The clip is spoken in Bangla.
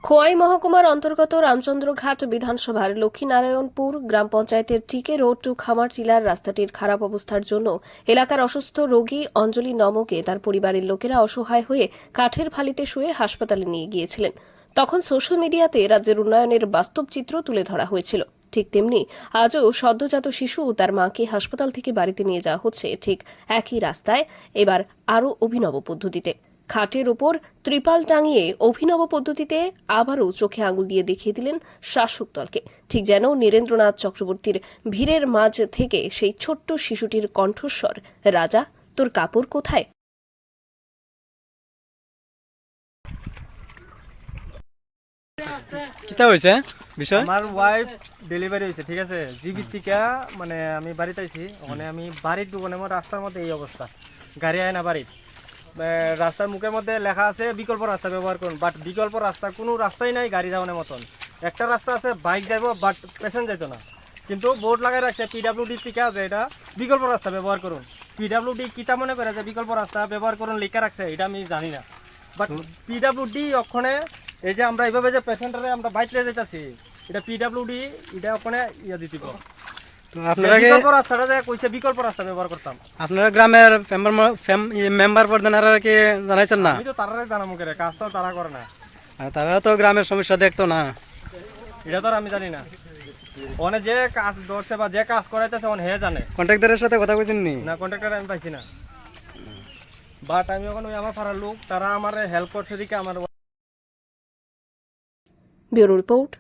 খোয়াই মহকুমার অন্তর্গত রামচন্দ্রঘাট বিধানসভার লক্ষ্মীনারায়ণপুর গ্রাম পঞ্চায়েতের টিকে রোড টু খামারটিলার রাস্তাটির খারাপ অবস্থার জন্য এলাকার অসুস্থ রোগী অঞ্জলি নমকে তার পরিবারের লোকেরা অসহায় হয়ে কাঠের ফালিতে শুয়ে হাসপাতালে নিয়ে গিয়েছিলেন। তখন সোশ্যাল মিডিয়াতে রাজ্যের উন্নয়নের বাস্তব চিত্র তুলে ধরা হয়েছিল। ঠিক তেমনি আজও সদ্যজাত শিশু তার মাকে হাসপাতাল থেকে বাড়িতে নিয়ে যাওয়া হচ্ছে ঠিক একই রাস্তায়, এবার আরও অভিনব পদ্ধতিতে। খাটের ওপর ত্রিপাল টাঙিয়ে অভিনব পদ্ধতিতে আবারও চোখে আঙুল দিয়ে দেখিয়ে দিলেন শাসক দলকে, ঠিক যেন নীরেন্দ্রনাথ চক্রবর্তীর ভিড়ের মাঝ থেকে সেই ছোট্ট শিশুটির কণ্ঠস্বর, রাজা তোর কাপড় কোথায়। কিতা হয়েছে বিষয়? আমার ওয়াইফ ডেলিভারি হয়েছে, ঠিক আছে। জিবি থেকে মানে আমি বাড়িতে আইছি, ওখানে আমি বাড়ির দোকানে আমার রাস্তার মধ্যে এই অবস্থা, গাড়ি আয় না বাড়ির রাস্তার মুখের মধ্যে লেখা আছে বিকল্প রাস্তা ব্যবহার করুন, বাট বিকল্প রাস্তা কোনো রাস্তাই নাই গাড়ি যাওয়ানোর মতন। একটা রাস্তা আছে বাইক যাইব, বাট পেশেন্ট যাইতো না, কিন্তু বোর্ড লাগাই রাখছে পিডাব্লিউডি থেকে আছে এটা বিকল্প রাস্তা ব্যবহার করুন। পিডাব্লিউডি কিতা মনে করে যে বিকল্প রাস্তা ব্যবহার করুন লেখা রাখছে, এটা আমি জানি না। বাট পিডাব্লিউডি ওখানে এই যে আমরা এইভাবে যে পেশেন্টারে আমরা বাইক লিয়ে যাইতাছি, এটা পিডাব্লিউডি এটা ওখানে ইয়া দিতে আপনারা বিকল্প রাস্তাটা যে কইছে বিকল্প রাস্তা ব্যবহার করতাম। আপনারা গ্রামের মেম্বার প্রধানেরা কি জানাইছেন না? আমি তো তারারে জানা মুখে কাজ তো তারা করে না, আর তারা তো গ্রামের সমস্যা দেখতো না, এটা তো আর আমি জানি না। ওনে যে কাজ ধরছে বা যে কাজ করাইতেছে ওন হে জানে। কন্ট্রাক্টরের সাথে কথা কইছেন নি? না, কন্ট্রাক্টর আমি পাইছি না, বাট আমি ওখানে ওই আমার পাড়ার লোক তারা আমার হেল্প করছে দিকে আমার। Bureau report.